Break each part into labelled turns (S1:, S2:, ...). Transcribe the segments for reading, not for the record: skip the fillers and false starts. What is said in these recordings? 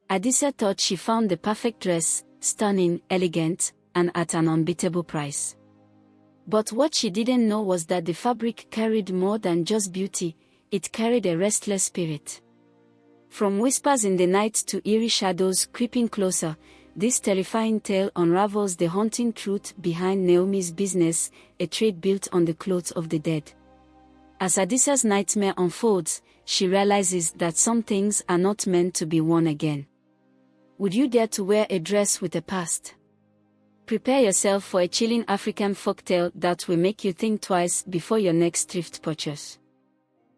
S1: Adisa thought she found the perfect dress, stunning, elegant, and at an unbeatable price. But what she didn't know was that the fabric carried more than just beauty, it carried a restless spirit. From whispers in the night to eerie shadows creeping closer, this terrifying tale unravels the haunting truth behind Naomi's business, a trade built on the clothes of the dead. As Adisa's nightmare unfolds, she realizes that some things are not meant to be worn again. Would you dare to wear a dress with a past? Prepare yourself for a chilling African folktale that will make you think twice before your next thrift purchase.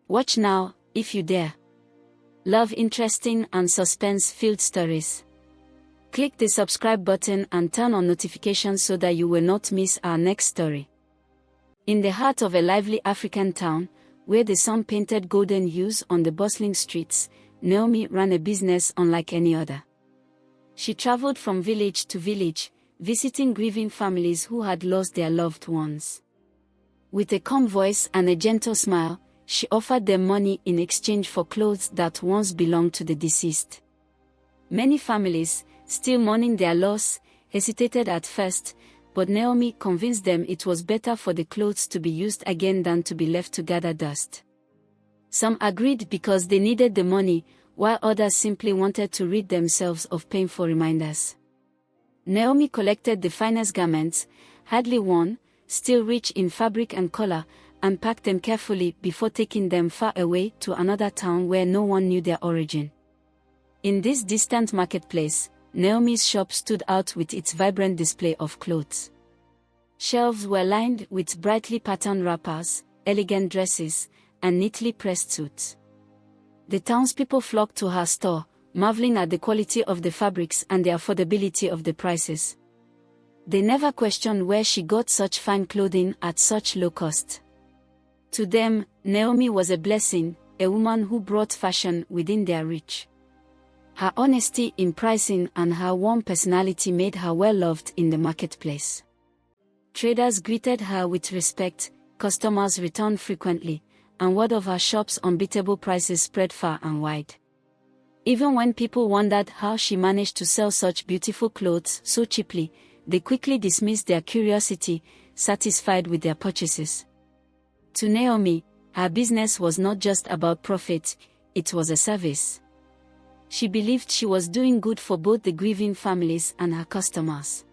S1: Watch now, if you dare. Love interesting and suspense-filled stories? Click the subscribe button and turn on notifications so that you will not miss our next story. In the heart of a lively African town, where the sun painted golden hues on the bustling streets, Naomi ran a business unlike any other. She traveled from village to village, visiting grieving families who had lost their loved ones. With a calm voice and a gentle smile, she offered them money in exchange for clothes that once belonged to the deceased. Many families, still mourning their loss, hesitated at first, but Naomi convinced them it was better for the clothes to be used again than to be left to gather dust. Some agreed because they needed the money, while others simply wanted to rid themselves of painful reminders. Naomi collected the finest garments, hardly worn, still rich in fabric and color, and packed them carefully before taking them far away to another town where no one knew their origin. In this distant marketplace, Naomi's shop stood out with its vibrant display of clothes. Shelves were lined with brightly patterned wrappers, elegant dresses, and neatly pressed suits. The townspeople flocked to her store, marveling at the quality of the fabrics and the affordability of the prices. They never questioned where she got such fine clothing at such low cost. To them, Naomi was a blessing, a woman who brought fashion within their reach. Her honesty in pricing and her warm personality made her well loved in the marketplace. Traders greeted her with respect, customers returned frequently, and word of her shop's unbeatable prices spread far and wide. Even when people wondered how she managed to sell such beautiful clothes so cheaply, they quickly dismissed their curiosity, satisfied with their purchases. To Naomi, her business was not just about profit, it was a service. She believed she was doing good for both the grieving families and her customers.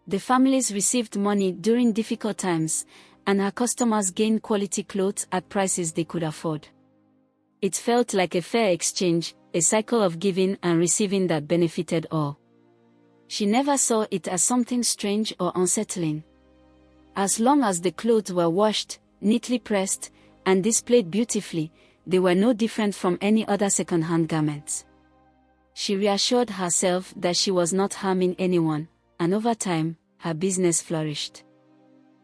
S1: The families received money during difficult times, and her customers gained quality clothes at prices they could afford. It felt like a fair exchange, a cycle of giving and receiving that benefited all. She never saw it as something strange or unsettling. As long as the clothes were washed, neatly pressed, and displayed beautifully, they were no different from any other second-hand garments. She reassured herself that she was not harming anyone, and over time, her business flourished.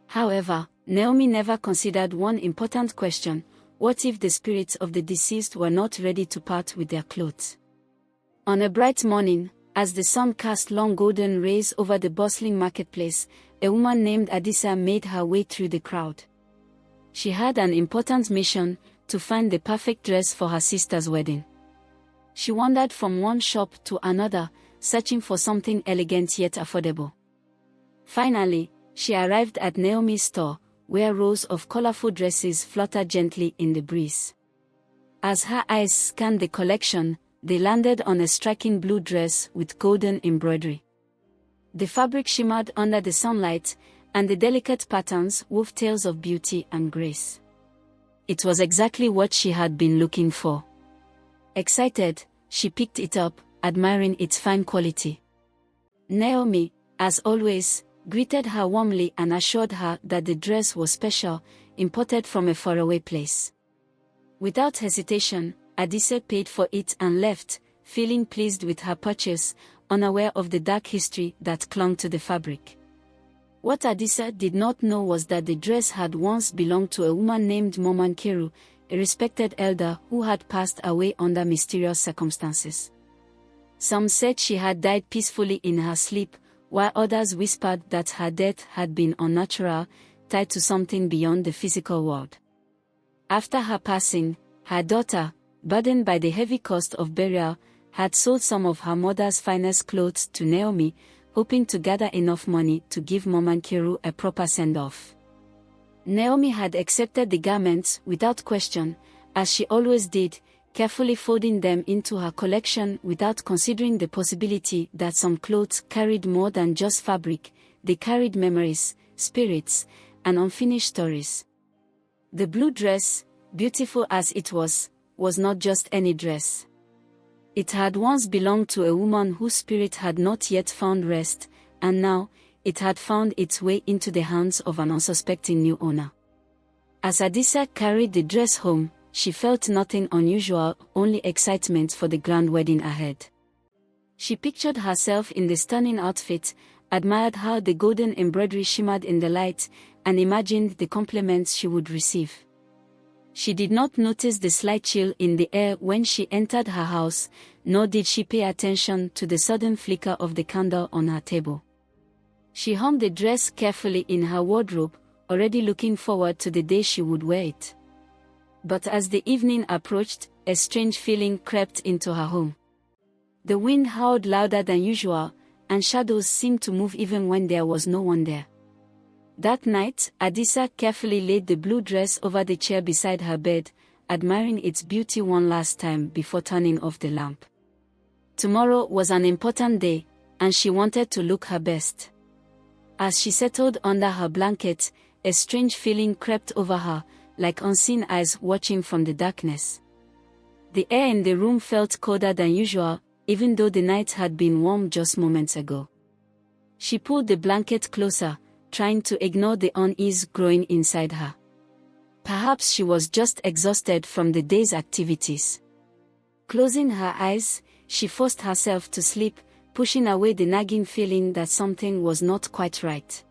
S1: However, Naomi never considered one important question: what if the spirits of the deceased were not ready to part with their clothes? On a bright morning, as the sun cast long golden rays over the bustling marketplace, a woman named Adisa made her way through the crowd. She had an important mission: to find the perfect dress for her sister's wedding. She wandered from one shop to another, searching for something elegant yet affordable. Finally, she arrived at Naomi's store, where rows of colorful dresses fluttered gently in the breeze. As her eyes scanned the collection, they landed on a striking blue dress with golden embroidery. The fabric shimmered under the sunlight, and the delicate patterns wove tales of beauty and grace. It was exactly what she had been looking for. Excited, she picked it up, admiring its fine quality. Naomi, as always, greeted her warmly and assured her that the dress was special, imported from a faraway place. Without hesitation, Adisa paid for it and left, feeling pleased with her purchase, unaware of the dark history that clung to the fabric. What Adisa did not know was that the dress had once belonged to a woman named Momankeru, a respected elder who had passed away under mysterious circumstances. Some said she had died peacefully in her sleep, while others whispered that her death had been unnatural, tied to something beyond the physical world. After her passing, her daughter, burdened by the heavy cost of burial, had sold some of her mother's finest clothes to Naomi, hoping to gather enough money to give Mom and Kiru a proper send-off. Naomi had accepted the garments without question, as she always did, carefully folding them into her collection without considering the possibility that some clothes carried more than just fabric. They carried memories, spirits, and unfinished stories. The blue dress, beautiful as it was not just any dress. It had once belonged to a woman whose spirit had not yet found rest, and now, it had found its way into the hands of an unsuspecting new owner. As Adisa carried the dress home, she felt nothing unusual, only excitement for the grand wedding ahead. She pictured herself in the stunning outfit, admired how the golden embroidery shimmered in the light, and imagined the compliments she would receive. She did not notice the slight chill in the air when she entered her house, nor did she pay attention to the sudden flicker of the candle on her table. She hung the dress carefully in her wardrobe, already looking forward to the day she would wear it. But as the evening approached, a strange feeling crept into her home. The wind howled louder than usual, and shadows seemed to move even when there was no one there. That night, Adisa carefully laid the blue dress over the chair beside her bed, admiring its beauty one last time before turning off the lamp. Tomorrow was an important day, and she wanted to look her best. As she settled under her blanket, a strange feeling crept over her, like unseen eyes watching from the darkness. The air in the room felt colder than usual, even though the night had been warm just moments ago. She pulled the blanket closer, trying to ignore the unease growing inside her. Perhaps she was just exhausted from the day's activities. Closing her eyes, she forced herself to sleep, pushing away the nagging feeling that something was not quite right.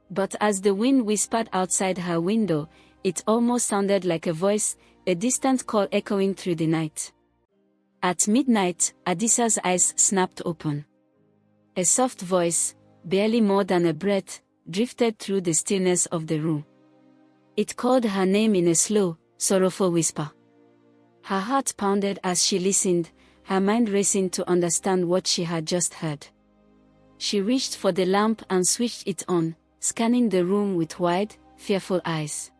S1: But as the wind whispered outside her window, it almost sounded like a voice, a distant call echoing through the night. At midnight, Adisa's eyes snapped open. A soft voice, barely more than a breath, drifted through the stillness of the room. It called her name in a slow, sorrowful whisper. Her heart pounded as she listened, her mind racing to understand what she had just heard. She reached for the lamp and switched it on, scanning the room with wide, fearful eyes.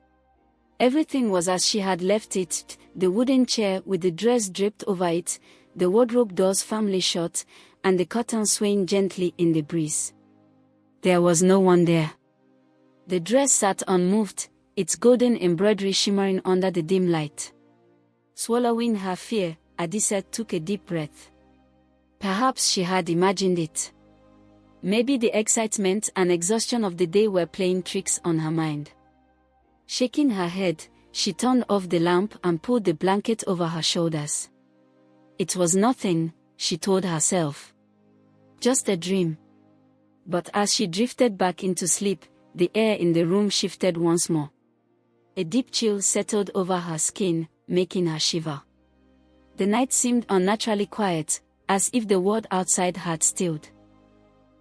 S1: Everything was as she had left it, the wooden chair with the dress draped over it, the wardrobe doors firmly shut, and the curtain swaying gently in the breeze. There was no one there. The dress sat unmoved, its golden embroidery shimmering under the dim light. Swallowing her fear, Adisa took a deep breath. Perhaps she had imagined it. Maybe the excitement and exhaustion of the day were playing tricks on her mind. Shaking her head, she turned off the lamp and pulled the blanket over her shoulders. It was nothing, she told herself. Just a dream. But as she drifted back into sleep, the air in the room shifted once more. A deep chill settled over her skin, making her shiver. The night seemed unnaturally quiet, as if the world outside had stilled.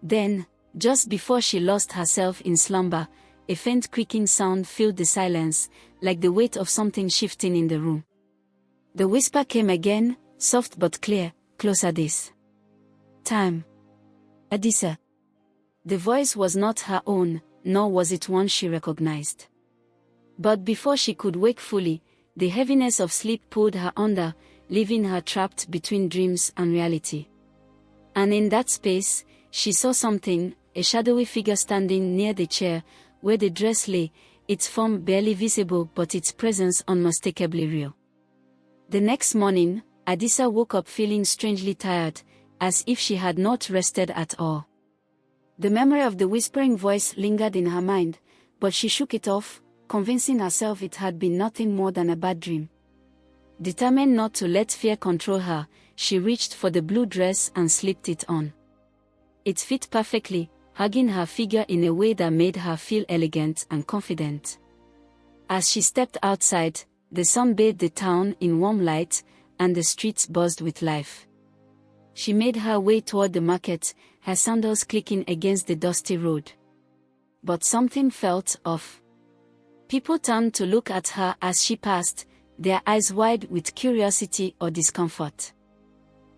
S1: Then, just before she lost herself in slumber, a faint creaking sound filled the silence, like the weight of something shifting in the room. The whisper came again, soft but clear, closer this time. Adisa. The voice was not her own, nor was it one she recognized. But before she could wake fully, the heaviness of sleep pulled her under, leaving her trapped between dreams and reality. And in that space, she saw something, a shadowy figure standing near the chair, where the dress lay, its form barely visible but its presence unmistakably real. The next morning, Adisa woke up feeling strangely tired, as if she had not rested at all. The memory of the whispering voice lingered in her mind, but she shook it off, convincing herself it had been nothing more than a bad dream. Determined not to let fear control her, she reached for the blue dress and slipped it on. It fit perfectly, hugging her figure in a way that made her feel elegant and confident. As she stepped outside, the sun bathed the town in warm light, and the streets buzzed with life. She made her way toward the market, her sandals clicking against the dusty road. But something felt off. People turned to look at her as she passed, their eyes wide with curiosity or discomfort.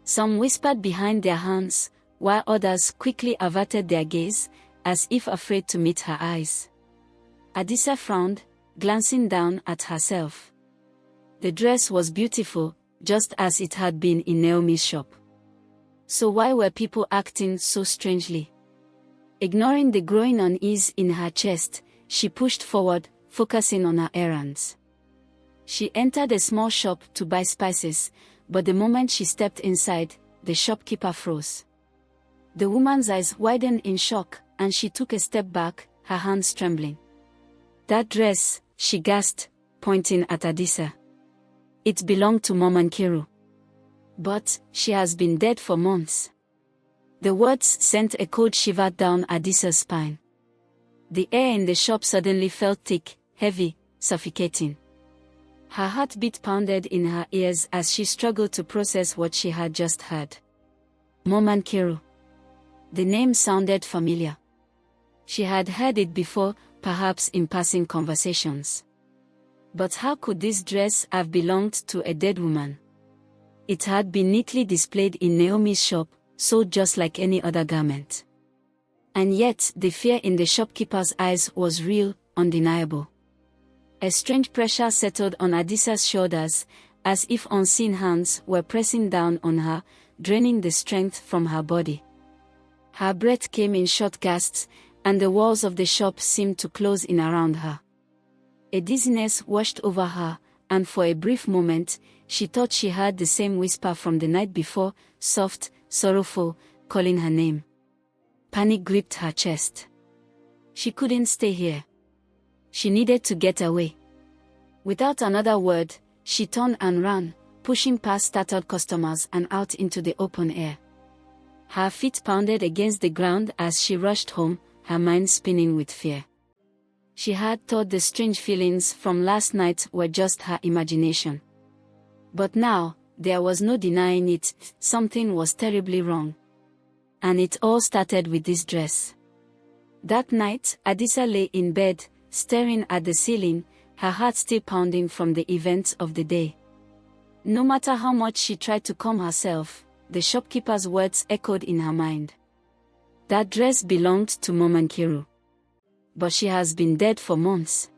S1: Some whispered behind their hands, while others quickly averted their gaze, as if afraid to meet her eyes. Adisa frowned, glancing down at herself. The dress was beautiful, just as it had been in Naomi's shop. So why were people acting so strangely? Ignoring the growing unease in her chest, she pushed forward, focusing on her errands. She entered a small shop to buy spices, but the moment she stepped inside, the shopkeeper froze. The woman's eyes widened in shock, and she took a step back, her hands trembling. "That dress," she gasped, pointing at Adisa. "It belonged to Mom and Kiru. But she has been dead for months." The words sent a cold shiver down Adisa's spine. The air in the shop suddenly felt thick, heavy, suffocating. Her heartbeat pounded in her ears as she struggled to process what she had just heard. Mom and Kiru. The name sounded familiar. She had heard it before, perhaps in passing conversations. But how could this dress have belonged to a dead woman? It had been neatly displayed in Naomi's shop, sold just like any other garment. And yet the fear in the shopkeeper's eyes was real, undeniable. A strange pressure settled on Adisa's shoulders, as if unseen hands were pressing down on her, draining the strength from her body. Her breath came in short gasps, and the walls of the shop seemed to close in around her. A dizziness washed over her, and for a brief moment, she thought she heard the same whisper from the night before, soft, sorrowful, calling her name. Panic gripped her chest. She couldn't stay here. She needed to get away. Without another word, she turned and ran, pushing past startled customers and out into the open air. Her feet pounded against the ground as she rushed home, her mind spinning with fear. She had thought the strange feelings from last night were just her imagination. But now, there was no denying it, something was terribly wrong. And it all started with this dress. That night, Adisa lay in bed, staring at the ceiling, her heart still pounding from the events of the day. No matter how much she tried to calm herself, the shopkeeper's words echoed in her mind. That dress belonged to Mom and Kiru. But she has been dead for months.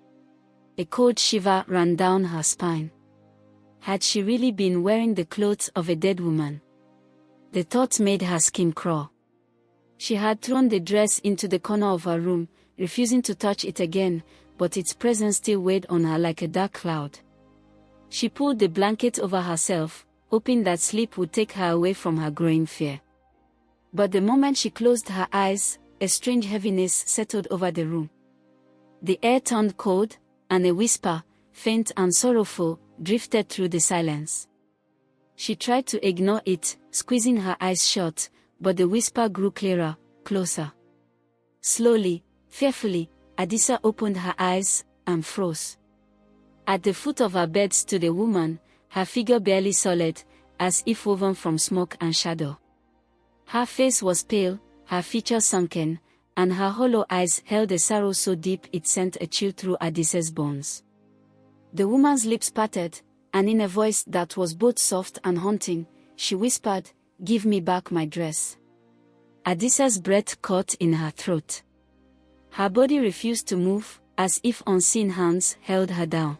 S1: A cold shiver ran down her spine. Had she really been wearing the clothes of a dead woman? The thought made her skin crawl. She had thrown the dress into the corner of her room, refusing to touch it again, but its presence still weighed on her like a dark cloud. She pulled the blanket over herself, hoping that sleep would take her away from her growing fear. But the moment she closed her eyes, a strange heaviness settled over the room. The air turned cold, and a whisper, faint and sorrowful, drifted through the silence. She tried to ignore it, squeezing her eyes shut, but the whisper grew clearer, closer. Slowly, fearfully, Adisa opened her eyes, and froze. At the foot of her bed stood a woman, her figure barely solid, as if woven from smoke and shadow. Her face was pale, her features sunken, and her hollow eyes held a sorrow so deep it sent a chill through Adisa's bones. The woman's lips parted, and in a voice that was both soft and haunting, she whispered, "Give me back my dress." Adisa's breath caught in her throat. Her body refused to move, as if unseen hands held her down.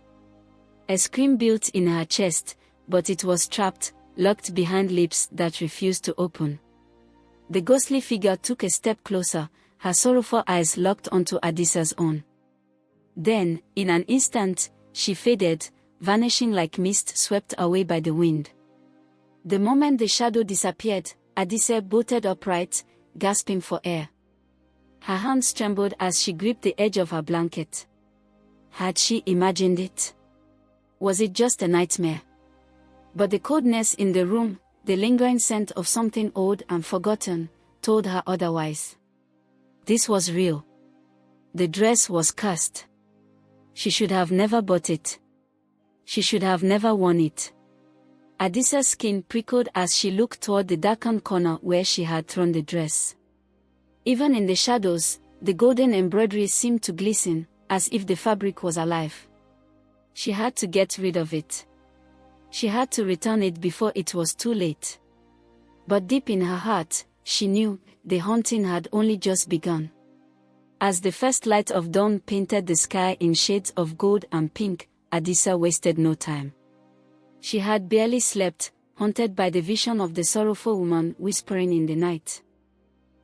S1: A scream built in her chest, but it was trapped, locked behind lips that refused to open. The ghostly figure took a step closer, her sorrowful eyes locked onto Adisa's own. Then, in an instant, she faded, vanishing like mist swept away by the wind. The moment the shadow disappeared, Adisa bolted upright, gasping for air. Her hands trembled as she gripped the edge of her blanket. Had she imagined it? Was it just a nightmare? But the coldness in the room, the lingering scent of something old and forgotten, told her otherwise. This was real. The dress was cursed. She should have never bought it. She should have never worn it. Adisa's skin prickled as she looked toward the darkened corner where she had thrown the dress. Even in the shadows, the golden embroidery seemed to glisten, as if the fabric was alive. She had to get rid of it. She had to return it before it was too late. But deep in her heart, she knew the haunting had only just begun. As the first light of dawn painted the sky in shades of gold and pink, Adisa wasted no time. She had barely slept, haunted by the vision of the sorrowful woman whispering in the night.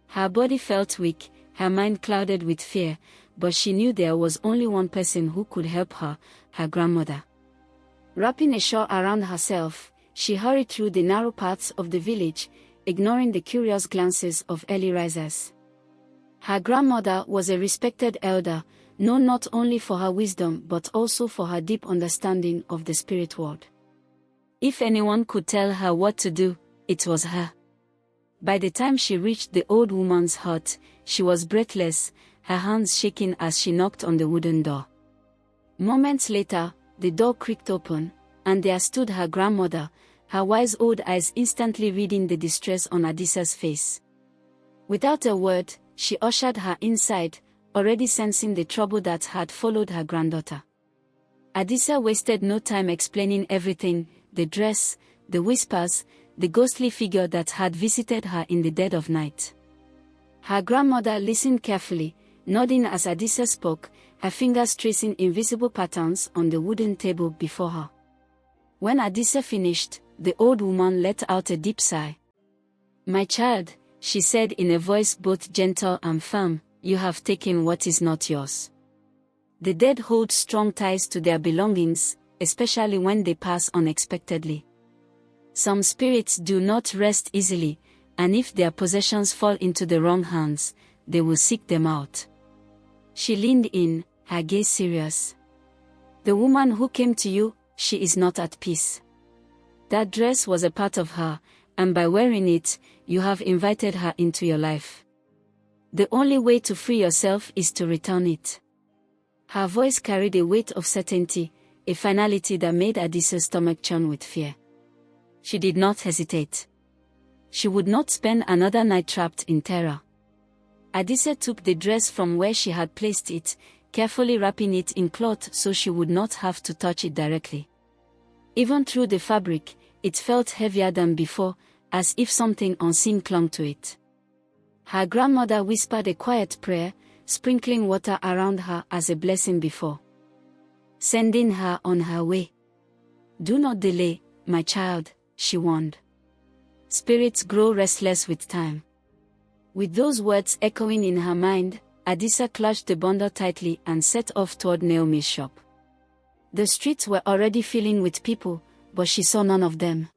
S1: Her body felt weak, her mind clouded with fear, but she knew there was only one person who could help her, her grandmother. Wrapping a shawl around herself, she hurried through the narrow paths of the village, ignoring the curious glances of early risers. Her grandmother was a respected elder, known not only for her wisdom but also for her deep understanding of the spirit world. If anyone could tell her what to do, it was her. By the time she reached the old woman's hut, she was breathless, her hands shaking as she knocked on the wooden door. Moments later, the door creaked open, and there stood her grandmother, her wise old eyes instantly reading the distress on Adisa's face. Without a word, she ushered her inside, already sensing the trouble that had followed her granddaughter. Adisa wasted no time explaining everything: the dress, the whispers, the ghostly figure that had visited her in the dead of night. Her grandmother listened carefully, nodding as Adisa spoke, her fingers tracing invisible patterns on the wooden table before her. When Adisa finished, the old woman let out a deep sigh. "My child," she said in a voice both gentle and firm, "you have taken what is not yours." The dead hold strong ties to their belongings, especially when they pass unexpectedly. Some spirits do not rest easily, and if their possessions fall into the wrong hands, they will seek them out. She leaned in, her gaze serious. "The woman who came to you, she is not at peace. That dress was a part of her, and by wearing it, you have invited her into your life. The only way to free yourself is to return it." Her voice carried a weight of certainty, a finality that made Adisa's stomach churn with fear. She did not hesitate. She would not spend another night trapped in terror. Adisa took the dress from where she had placed it, carefully wrapping it in cloth so she would not have to touch it directly. Even through the fabric, it felt heavier than before, as if something unseen clung to it. Her grandmother whispered a quiet prayer, sprinkling water around her as a blessing before sending her on her way. "Do not delay, my child," she warned. "Spirits grow restless with time." With those words echoing in her mind, Adisa clutched the bundle tightly and set off toward Naomi's shop. The streets were already filling with people, but she saw none of them.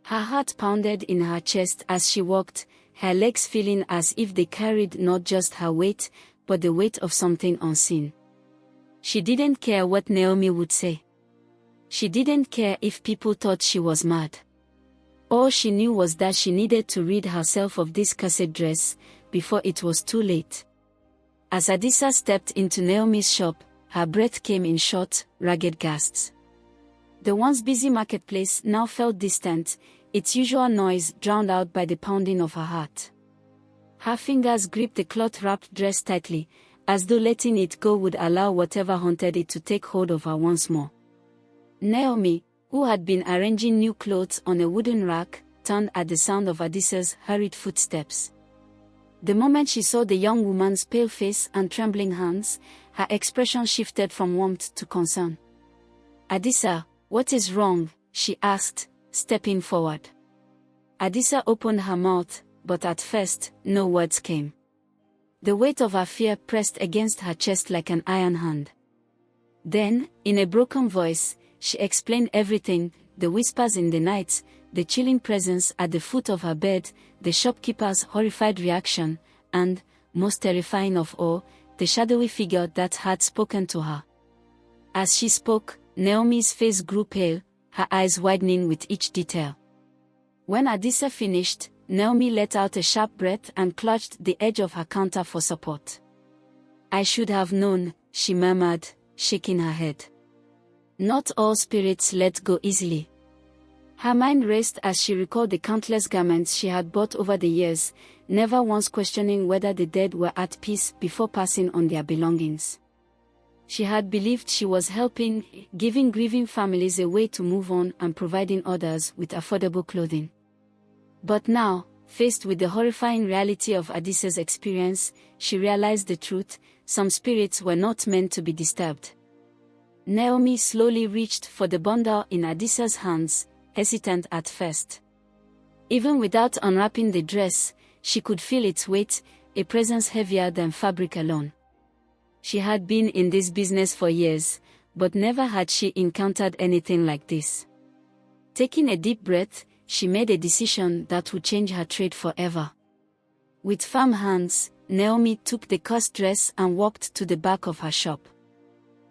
S1: Her heart pounded in her chest as she walked, her legs feeling as if they carried not just her weight, but the weight of something unseen. She didn't care what Naomi would say. She didn't care if people thought she was mad. All she knew was that she needed to rid herself of this cursed dress, before it was too late. As Adisa stepped into Naomi's shop, her breath came in short, ragged gasps. The once busy marketplace now felt distant, its usual noise drowned out by the pounding of her heart. Her fingers gripped the cloth-wrapped dress tightly, as though letting it go would allow whatever haunted it to take hold of her once more. Naomi, who had been arranging new clothes on a wooden rack, turned at the sound of Adisa's hurried footsteps. The moment she saw the young woman's pale face and trembling hands, her expression shifted from warmth to concern. "Adisa, what is wrong?" she asked, stepping forward. Adisa opened her mouth, but at first, no words came. The weight of her fear pressed against her chest like an iron hand. Then, in a broken voice, she explained everything: the whispers in the night, the chilling presence at the foot of her bed, the shopkeeper's horrified reaction, and, most terrifying of all, the shadowy figure that had spoken to her. As she spoke, Naomi's face grew pale, her eyes widening with each detail. When Adisa finished, Naomi let out a sharp breath and clutched the edge of her counter for support. "I should have known," she murmured, shaking her head. Not all spirits let go easily. Her mind raced as she recalled the countless garments she had bought over the years, never once questioning whether the dead were at peace before passing on their belongings. She had believed she was helping, giving grieving families a way to move on and providing others with affordable clothing. But now, faced with the horrifying reality of Adisa's experience, she realized the truth: some spirits were not meant to be disturbed. Naomi slowly reached for the bundle in Adisa's hands, hesitant at first. Even without unwrapping the dress, she could feel its weight, a presence heavier than fabric alone. She had been in this business for years, but never had she encountered anything like this. Taking a deep breath, she made a decision that would change her trade forever. With firm hands, Naomi took the cursed dress and walked to the back of her shop.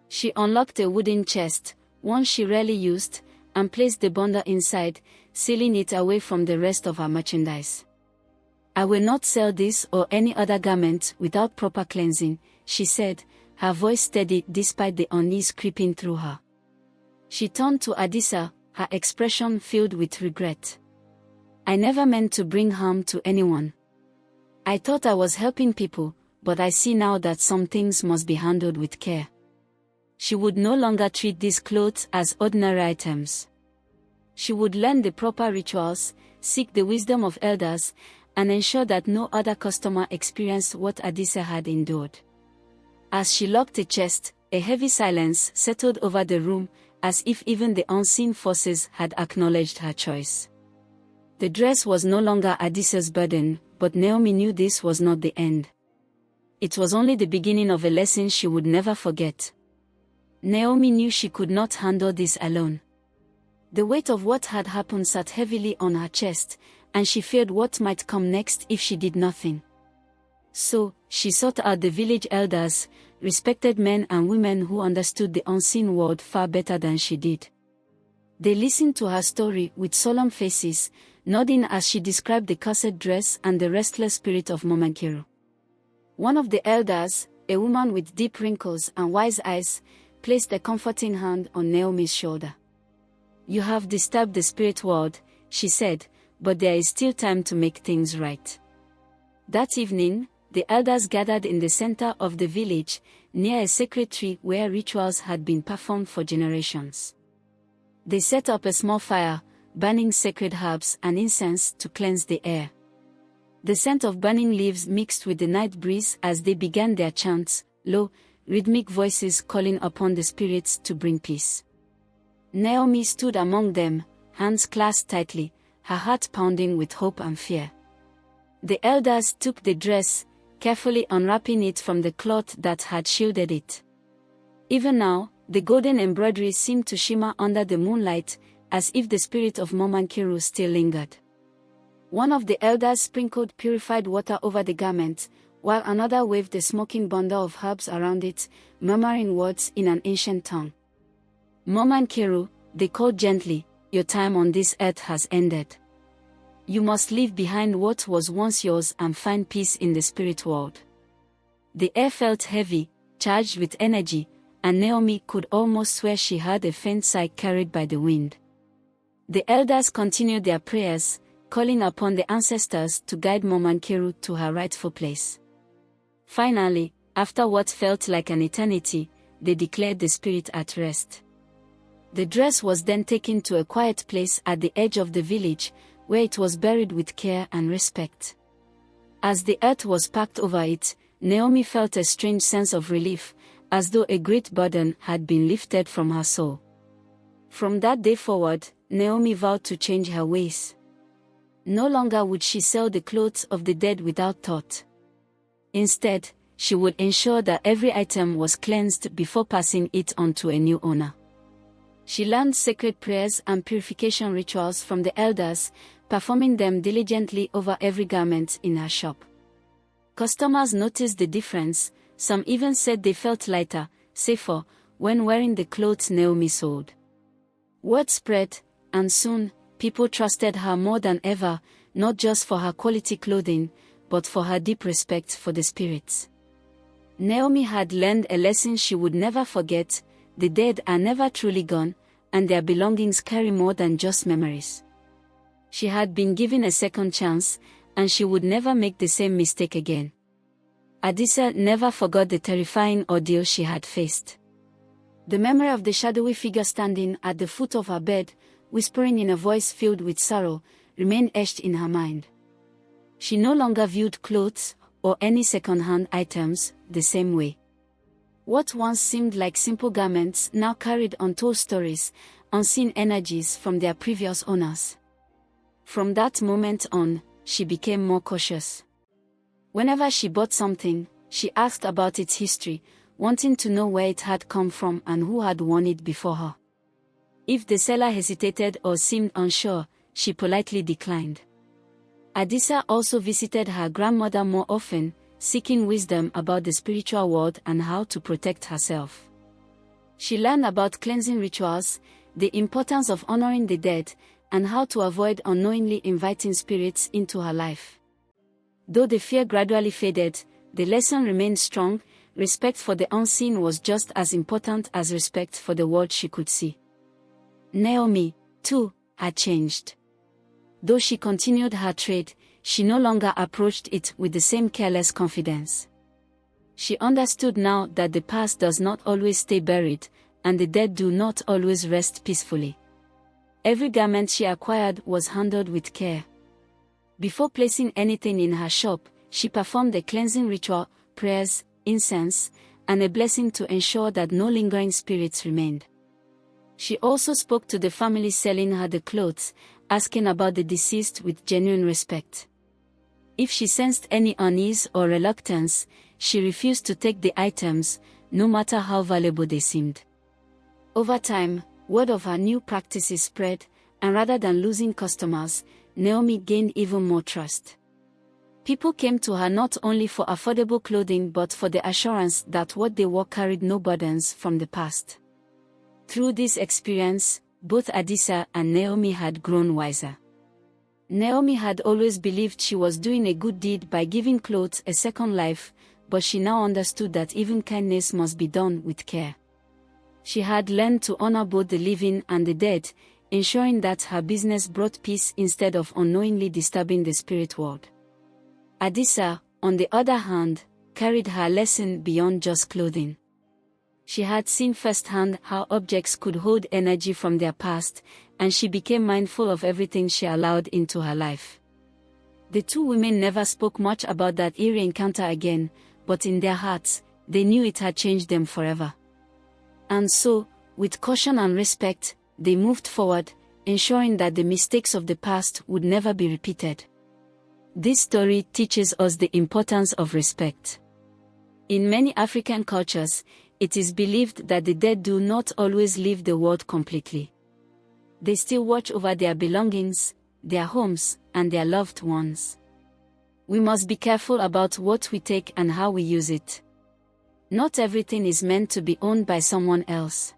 S1: She unlocked a wooden chest, one she rarely used, and placed the bundle inside, sealing it away from the rest of her merchandise. "I will not sell this or any other garment without proper cleansing," she said, her voice steady despite the unease creeping through her. She turned to Adisa, her expression filled with regret. "I never meant to bring harm to anyone. I thought I was helping people, but I see now that some things must be handled with care." She would no longer treat these clothes as ordinary items. She would learn the proper rituals, seek the wisdom of elders, and ensure that no other customer experienced what Adisa had endured. As she locked the chest, a heavy silence settled over the room, as if even the unseen forces had acknowledged her choice. The dress was no longer Adisa's burden, but Naomi knew this was not the end. It was only the beginning of a lesson she would never forget. Naomi knew she could not handle this alone. The weight of what had happened sat heavily on her chest, and she feared what might come next if she did nothing. So, she sought out the village elders, respected men and women who understood the unseen world far better than she did. They listened to her story with solemn faces, nodding as she described the cursed dress and the restless spirit of Momankiru. One of the elders, a woman with deep wrinkles and wise eyes, placed a comforting hand on Naomi's shoulder. "You have disturbed the spirit world," she said, "but there is still time to make things right." That evening, the elders gathered in the center of the village, near a sacred tree where rituals had been performed for generations. They set up a small fire, burning sacred herbs and incense to cleanse the air. The scent of burning leaves mixed with the night breeze as they began their chants, low, rhythmic voices calling upon the spirits to bring peace. Naomi stood among them, hands clasped tightly, her heart pounding with hope and fear. The elders took the dress, carefully unwrapping it from the cloth that had shielded it. Even now, the golden embroidery seemed to shimmer under the moonlight, as if the spirit of Momankiru still lingered. One of the elders sprinkled purified water over the garment, while another waved a smoking bundle of herbs around it, murmuring words in an ancient tongue. "Momankiru," they called gently, "your time on this earth has ended. You must leave behind what was once yours and find peace in the spirit world." The air felt heavy, charged with energy, and Naomi could almost swear she heard a faint sigh carried by the wind. The elders continued their prayers, calling upon the ancestors to guide Momankiru to her rightful place. Finally, after what felt like an eternity, they declared the spirit at rest. The dress was then taken to a quiet place at the edge of the village, where it was buried with care and respect. As the earth was packed over it, Naomi felt a strange sense of relief, as though a great burden had been lifted from her soul. From that day forward, Naomi vowed to change her ways. No longer would she sell the clothes of the dead without thought. Instead, she would ensure that every item was cleansed before passing it on to a new owner. She learned sacred prayers and purification rituals from the elders, performing them diligently over every garment in her shop. Customers noticed the difference, some even said they felt lighter, safer, when wearing the clothes Naomi sold. Word spread, and soon, people trusted her more than ever, not just for her quality clothing, but for her deep respect for the spirits. Naomi had learned a lesson she would never forget: the dead are never truly gone, and their belongings carry more than just memories. She had been given a second chance, and she would never make the same mistake again. Adisa never forgot the terrifying ordeal she had faced. The memory of the shadowy figure standing at the foot of her bed, whispering in a voice filled with sorrow, remained etched in her mind. She no longer viewed clothes, or any second-hand items, the same way. What once seemed like simple garments now carried untold stories, unseen energies from their previous owners. From that moment on, she became more cautious. Whenever she bought something, she asked about its history, wanting to know where it had come from and who had worn it before her. If the seller hesitated or seemed unsure, she politely declined. Adisa also visited her grandmother more often, seeking wisdom about the spiritual world and how to protect herself. She learned about cleansing rituals, the importance of honoring the dead, and how to avoid unknowingly inviting spirits into her life. Though the fear gradually faded, the lesson remained strong. Respect for the unseen was just as important as respect for the world she could see. Naomi, too, had changed. Though she continued her trade, she no longer approached it with the same careless confidence. She understood now that the past does not always stay buried, and the dead do not always rest peacefully. Every garment she acquired was handled with care. Before placing anything in her shop, she performed a cleansing ritual, prayers, incense, and a blessing to ensure that no lingering spirits remained. She also spoke to the family selling her the clothes, asking about the deceased with genuine respect. If she sensed any unease or reluctance, she refused to take the items, no matter how valuable they seemed. Over time, word of her new practices spread, and rather than losing customers, Naomi gained even more trust. People came to her not only for affordable clothing but for the assurance that what they wore carried no burdens from the past. Through this experience, both Adisa and Naomi had grown wiser. Naomi had always believed she was doing a good deed by giving clothes a second life, but she now understood that even kindness must be done with care. She had learned to honor both the living and the dead, ensuring that her business brought peace instead of unknowingly disturbing the spirit world. Adisa, on the other hand, carried her lesson beyond just clothing. She had seen firsthand how objects could hold energy from their past, and she became mindful of everything she allowed into her life. The two women never spoke much about that eerie encounter again, but in their hearts, they knew it had changed them forever. And so, with caution and respect, they moved forward, ensuring that the mistakes of the past would never be repeated. This story teaches us the importance of respect. In many African cultures, it is believed that the dead do not always leave the world completely. They still watch over their belongings, their homes, and their loved ones. We must be careful about what we take and how we use it. Not everything is meant to be owned by someone else.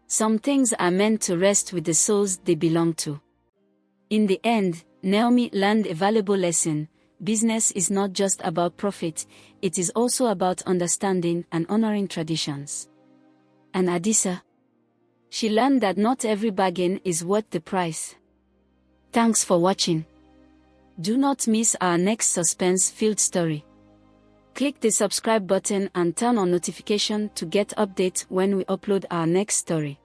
S1: Some things are meant to rest with the souls they belong to. In the end, Naomi learned a valuable lesson. Business is not just about profit, it is also about understanding and honoring traditions. And Adisa? She learned that not every bargain is worth the price. Thanks for watching. Do not miss our next suspense-filled story. Click the subscribe button and turn on notification to get updates when we upload our next story.